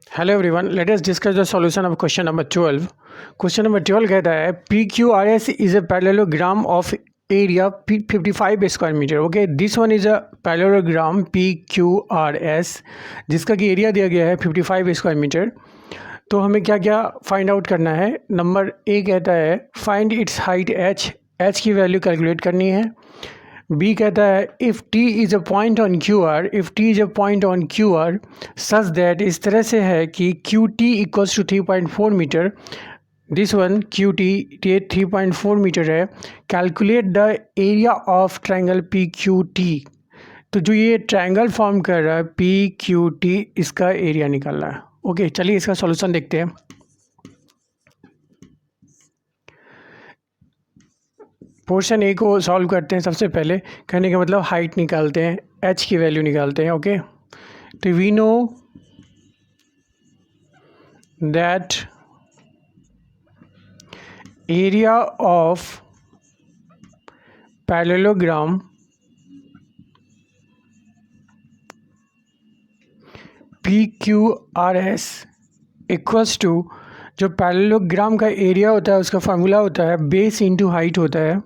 Hello everyone, let us discuss the solution of question number 12। Question number 12 कहता है P Q R S is a parallelogram of area 55 square metre. Okay, this one is a parallelogram P Q R S जिसका कि area दिया गया है 55 square metre. तो हमें क्या क्या फाइंड आउट करना है। नंबर ए कहता है फाइंड इट्स हाइट एच की वैल्यू कैलकुलेट करनी है। बी कहता है if T is a point on Q R, if T is a point on Q R such that, इस तरह से है कि Q T equals to 3.4 metre. This one Q T 3.4 metre है। Calculate the area of triangle P Q T. तो जो ये triangle form कर रहा है पी क्यू टी, इसका एरिया निकालना है। ओके, चलिए इसका सॉल्यूशन देखते हैं। पोर्शन ए को सॉल्व करते हैं। सबसे पहले कहने का मतलब हाइट निकालते हैं, एच की वैल्यू निकालते हैं। ओके, तो we know that area of parallelogram P Q R S equals to, जो पैरेललोग्राम का एरिया होता है उसका फार्मूला होता है बेस इंटू हाइट होता है।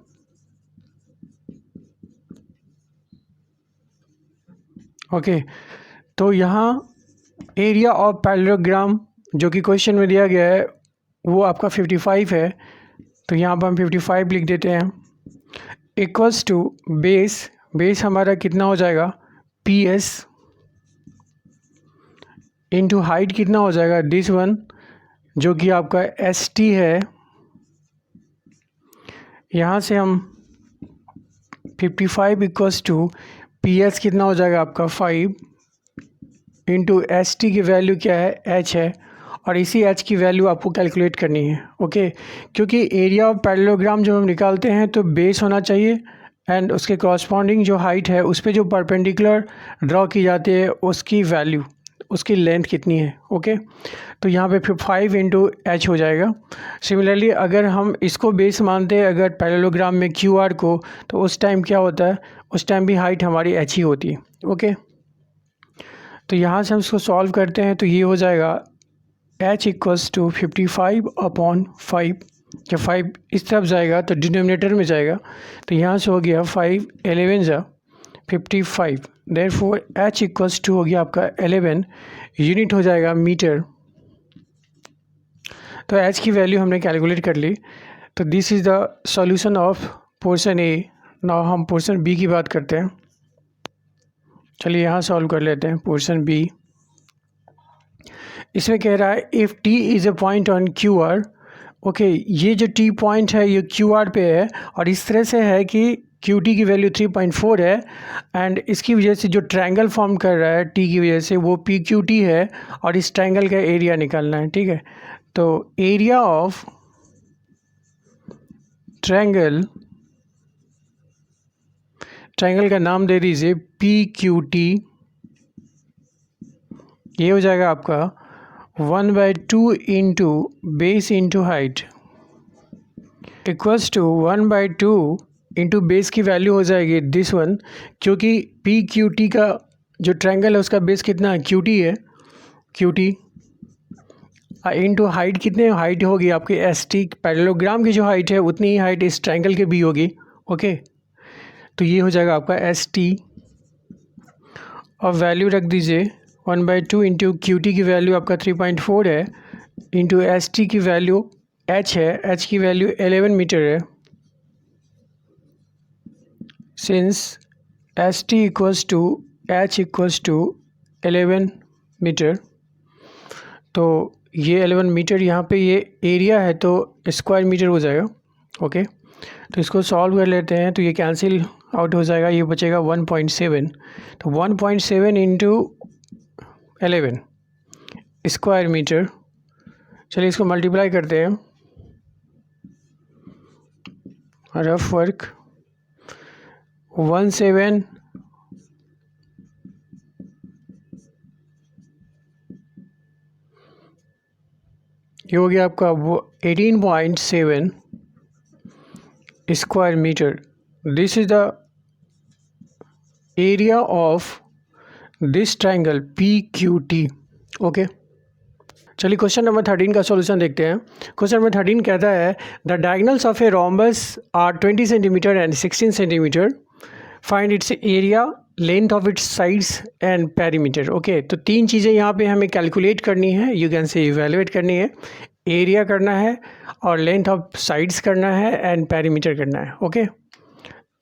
ओके, तो यहाँ एरिया ऑफ पैरेललोग्राम जो कि क्वेश्चन में दिया गया है वो आपका 55 है, तो यहाँ पर हम 55 लिख देते हैं। इक्वल्स टू बेस हमारा कितना हो जाएगा पी एस इंटू हाइट कितना हो जाएगा दिस वन जो कि आपका एस टी है। यहाँ से हम 55 इक्वल्स टू पी एस कितना हो जाएगा आपका 5 इंटू एस टी की वैल्यू क्या है एच है, और इसी एच की वैल्यू आपको कैलकुलेट करनी है। ओके, क्योंकि एरिया ऑफ पैरेललोग्राम जब हम निकालते हैं तो बेस होना चाहिए एंड उसके कॉरस्पॉन्डिंग जो हाइट है उस पर जो परपेंडिकुलर ड्रॉ की जाती है उसकी वैल्यू, उसकी लेंथ कितनी है। ओके, तो यहाँ पे फिर 5 इंटू एच हो जाएगा। सिमिलरली अगर हम इसको बेस मानते हैं अगर पैरेललोग्राम में क्यू आर को, तो उस टाइम क्या होता है, उस टाइम भी हाइट हमारी एच ही होती है। ओके, तो यहाँ से हम इसको सॉल्व करते हैं तो ये हो जाएगा h इक्वल्स टू 55/5। जब 5 इस तरफ जाएगा तो डिनोमिनेटर में जाएगा, तो यहाँ से हो गया 5 11 जा 55। देयरफॉर h इक्वल्स टू हो गया आपका 11, यूनिट हो जाएगा मीटर। तो h की वैल्यू हमने कैलकुलेट कर ली। तो this is the solution of portion A. Now हम पोर्शन बी की बात करते हैं। चलिए यहाँ सॉल्व कर लेते हैं पोर्शन बी। इसमें कह रहा है if T is a point on Q are. Okay, ये जो टी पॉइंट है ये क्यू आर पे है और इस तरह से है कि क्यू टी की वैल्यू 3.4 है एंड इसकी वजह से जो ट्रायंगल फॉर्म कर रहा है टी की वजह से वो पी क्यू टी है और इस ट्रायंगल का एरिया निकालना है। ठीक है, तो एरिया ऑफ ट्रायंगल का नाम दे दीजिए पी क्यू टी। ये हो जाएगा आपका 1/2 into base into height equals to 1/2 into base की वैल्यू हो जाएगी दिस वन, क्योंकि पी क्यू टी का जो ट्रायंगल है उसका बेस कितना है क्यू टी है, क्यू टी इंटू हाइट कितने हाइट होगी आपकी एस टी। पैरेललोग्राम की जो हाइट है उतनी ही हाइट इस ट्रायंगल की भी होगी। ओके, तो ये हो जाएगा आपका एस टी और वैल्यू रख दीजिए 1/2 इंटू क्यू टी की वैल्यू आपका 3.4 है इंटू एस टी की वैल्यू एच है, एच की वैल्यू 11 मीटर है। Since S T equals to H equals to 11 metre, तो ये 11 मीटर यहाँ पे ये एरिया है तो स्क्वायर मीटर हो जाएगा। ओके, तो इसको सॉल्व कर लेते हैं तो ये कैंसिल आउट हो जाएगा, ये बचेगा 1.7। तो 1.7 इंटू 11 स्क्वायर मीटर। चलिए इसको मल्टीप्लाई करते हैं, रफ वर्क 17 ये हो गया आपका 18.7 square metre. This is the area of this triangle P Q T. Okay, चलिए क्वेश्चन नंबर 13 का सॉल्यूशन देखते हैं। क्वेश्चन नंबर 13 कहता है the diagonals of a rhombus are 20 centimetre and 16 centimetre, find its area, length of its sides and perimeter. Okay, तो तीन चीज़ें यहाँ पे हमें कैलकुलेट करनी है, यू कैन से इवेलुएट करनी है, एरिया करना है और लेंथ ऑफ साइड्स करना है एंड पेरीमीटर करना है। ओके,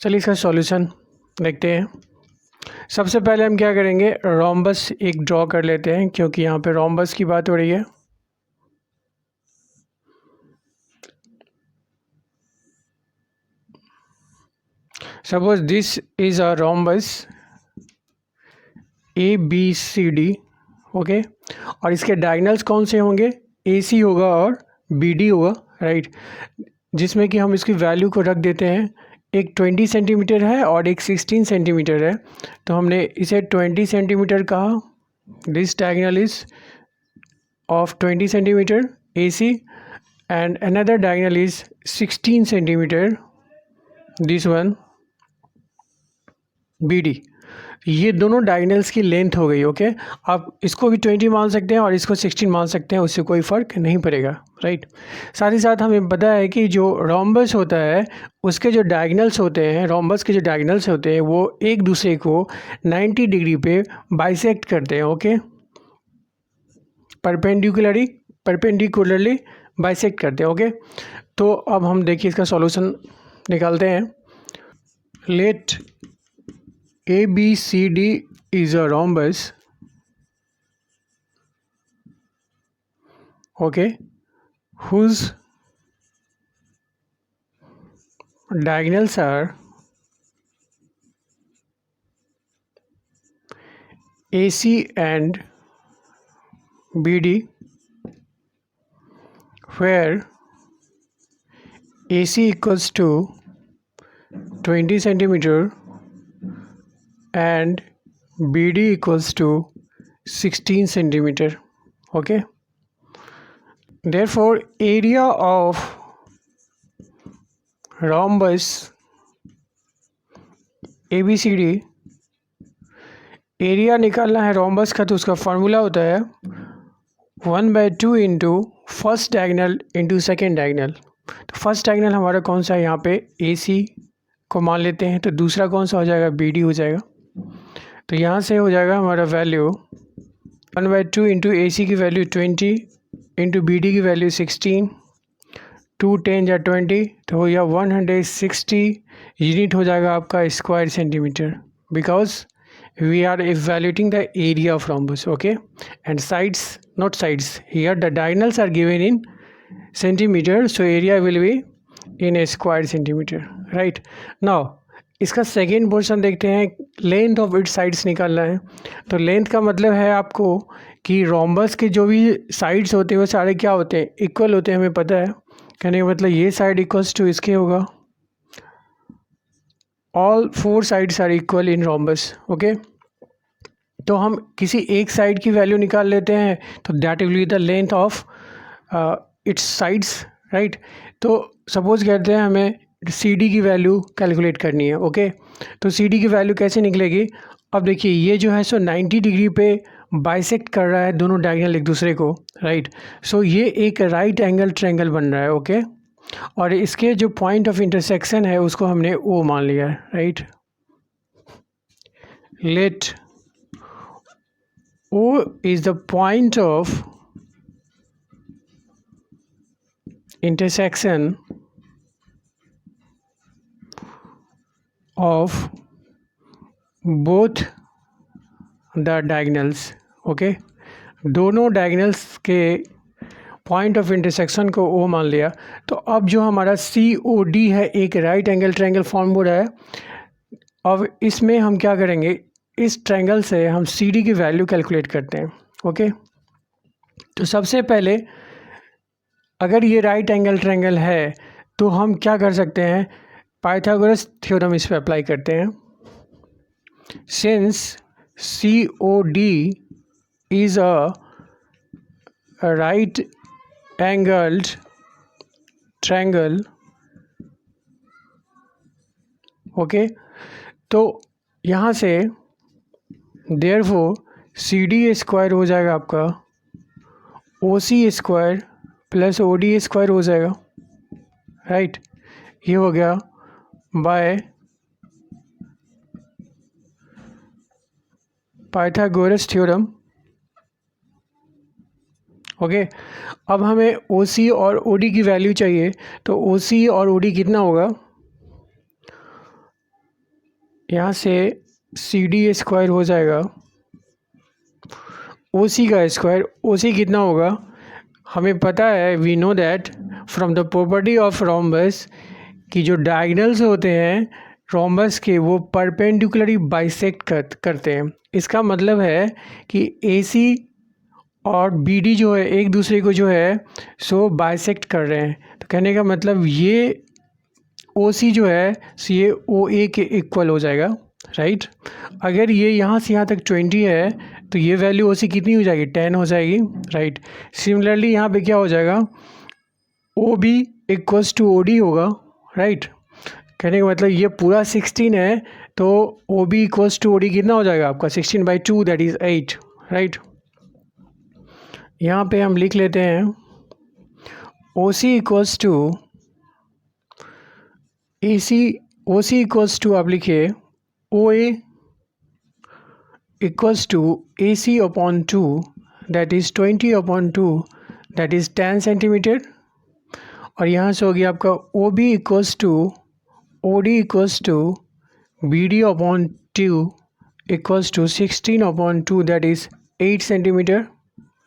चलिए इसका सॉल्यूशन देखते हैं। सबसे पहले हम क्या करेंगे, रोम्बस एक ड्रॉ कर लेते हैं क्योंकि यहाँ पे रोम्बस की बात हो रही है। Suppose this is a rhombus ABCD। Okay, और इसके डायगोनल्स कौन से होंगे, AC होगा और BD होगा, राइट, जिसमें कि हम इसकी वैल्यू को रख देते हैं। एक 20 सेंटीमीटर है और एक 16 सेंटीमीटर है, तो हमने इसे 20 सेंटीमीटर कहा। This diagonal is of 20 centimetre AC and another diagonal is 16 centimetre, this one BD। ये दोनों डायगोनल्स की लेंथ हो गई। ओके, आप इसको भी 20 मान सकते हैं और इसको 16 मान सकते हैं, उससे कोई फ़र्क नहीं पड़ेगा, राइट। साथ ही साथ हमें पता है कि जो रोम्बस होता है उसके जो डायगोनल्स होते हैं, रोम्बस के जो डायगोनल्स होते हैं वो एक दूसरे को 90 डिग्री पे बाइसेक्ट करते हैं। ओके, परपेंडिकुलरली बाइसेक्ट करते हैं। ओके, तो अब हम देखिए इसका सॉल्यूशन निकालते हैं। Let ABCD is a rhombus, okay, whose diagonals are AC and BD, where AC equals to 20 centimeter and BD equals to 16 centimeter. Okay, therefore area of rhombus ABCD, area निकालना है rhombus का, तो उसका formula होता है 1/2 into first diagonal into second diagonal. तो first diagonal हमारा कौन सा है, यहाँ पे AC को मान लेते हैं, तो दूसरा कौन सा हो जाएगा, BD हो जाएगा। तो यहाँ से हो जाएगा हमारा वैल्यू 1/2 इंटू AC की वैल्यू 20 इंटू BD की वैल्यू 16, 2 10 या 20, तो हो गया 160 यूनिट हो जाएगा आपका square centimetre, because we are evaluating the area of rhombus. Okay, and sides, not sides, here the diagonals are given in centimetre, so area will be in a square centimetre, right. Now इसका second portion देखते हैं, length of it sides निकालना है। तो length का मतलब है आपको कि रोम्बस के जो भी साइड्स होते हैं वो सारे क्या होते हैं, इक्वल होते हैं, हमें पता है। कहने का मतलब ये साइड इक्वल्स टू इसके होगा, all 4 sides are equal in rhombus. Okay, तो हम किसी एक साइड की वैल्यू निकाल लेते हैं, तो that will be the length of its sides, right. तो सपोज कहते हैं हमें CD की वैल्यू कैलकुलेट करनी है। ओके, तो CD की वैल्यू कैसे निकलेगी, अब देखिए ये जो है सो 90 डिग्री पे बाइसेक्ट कर रहा है दोनों डायगोनल एक दूसरे को, राइट। सो ये एक राइट एंगल ट्रायंगल बन रहा है। ओके, और इसके जो पॉइंट ऑफ इंटरसेक्शन है उसको हमने O मान लिया है, right. Let O is the point of intersection of both the diagonals। Okay, दोनों डायगोनल्स के पॉइंट ऑफ इंटरसेक्शन को O मान लिया। तो अब जो हमारा COD है एक राइट एंगल ट्रायंगल फॉर्म हो रहा है। अब इसमें हम क्या करेंगे, इस ट्रायंगल से हम CD की वैल्यू कैलकुलेट करते हैं। ओके, तो सबसे पहले अगर ये राइट एंगल ट्रायंगल है तो हम क्या कर सकते हैं, पाइथागोरस थ्योरम इस पर अप्लाई करते हैं। Since COD is a right angled triangle, okay, तो यहाँ से देयरफॉर CD स्क्वायर हो जाएगा आपका OC square plus OD square हो जाएगा, राइट। ये हो गया बाय पाइथागोरस थ्योरम। ओके, अब हमें OC और OD की वैल्यू चाहिए, तो OC और OD कितना होगा, यहाँ से CD स्क्वायर हो जाएगा, OC का स्क्वायर। OC कितना होगा, हमें पता है, we know that from the property of rhombus कि जो डायगोनल्स होते हैं रोम्बस के वो परपेंडिकुलरली बाइसेक्ट करते हैं। इसका मतलब है कि AC और BD जो है एक दूसरे को जो है सो बाइसेक्ट कर रहे हैं। तो कहने का मतलब ये OC जो है सो ये OA के इक्वल हो जाएगा, राइट। अगर ये यहाँ से यहाँ तक 20 है तो ये वैल्यू OC कितनी हो जाएगी, 10 हो जाएगी, राइट। सिमिलरली यहाँ पे क्या हो जाएगा, OB इक्वल्स टू OD होगा, राइट। कहने का मतलब ये पूरा 16 है तो OB इक्वल्स टू OD कितना हो जाएगा आपका 16/2 दैट इज़ 8, राइट। यहाँ पे हम लिख लेते हैं OC equals to OC equals to आप लिखिए OA equals to AC upon 2 that is 20/2 that is 10 centimetre. और यहाँ से हो गया आपका OB equals to OD equals to BD upon 2 equals to 16/2 that is 8 centimetre,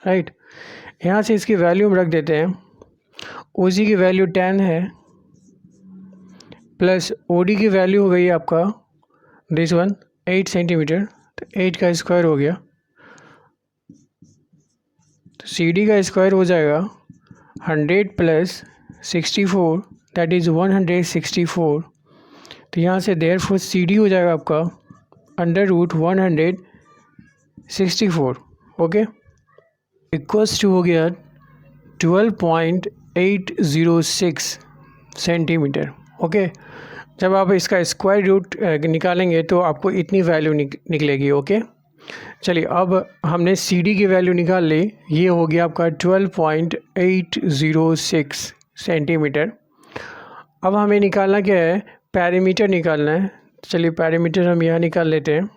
right. यहाँ से इसकी वैल्यू हम रख देते हैं, OC की वैल्यू 10 है प्लस OD की वैल्यू हो गई आपका दिस वन 8 सेंटीमीटर, तो 8 का स्क्वायर हो गया, तो CD का स्क्वायर हो जाएगा 100 प्लस 64 दैट इज़ 164। तो यहाँ से देयरफॉर CD हो जाएगा आपका √164, ओके, इक्वल्स टू हो गया 12.806 सेंटीमीटर, ओके। जब आप इसका स्क्वायर रूट निकालेंगे तो आपको इतनी वैल्यू निकलेगी, ओके। चलिए अब हमने CD की वैल्यू निकाल ली, ये हो गया आपका 12.806 सेंटीमीटर। अब हमें निकालना क्या है, पैरामीटर निकालना है। चलिए पैरामीटर हम यहाँ निकाल लेते हैं।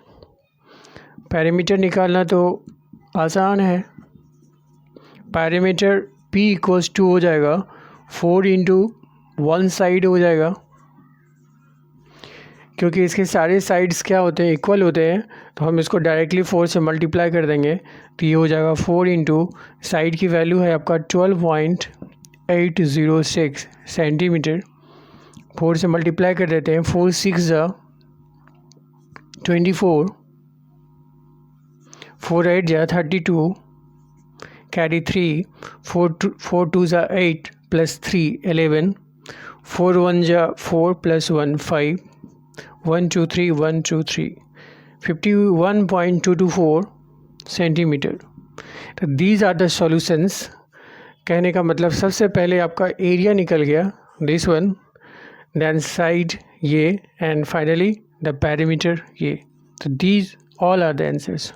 पैरामीटर निकालना तो आसान है, पैरामीटर P इक्वल्स टू हो जाएगा 4 इंटू 1 साइड हो जाएगा, क्योंकि इसके सारे साइड्स क्या होते हैं, इक्वल होते हैं, तो हम इसको डायरेक्टली 4 से मल्टीप्लाई कर देंगे, तो ये हो जाएगा 4 इंटू साइड की वैल्यू है आपका 12.806 सेंटीमीटर। 4 से मल्टीप्लाई कर देते हैं, 4 6 24, 4 8 32, कैरी 3, 4 2 8 प्लस 3 11, 4 1 4 प्लस 1 5, 1 2 3 1 2 3 51.224 सेंटीमीटर। तो दीज आर द सॉल्यूशंस। कहने का मतलब सबसे पहले आपका एरिया निकल गया दिस वन, देन साइड ये, एंड फाइनली द पैरामीटर ये। तो these all are the answers.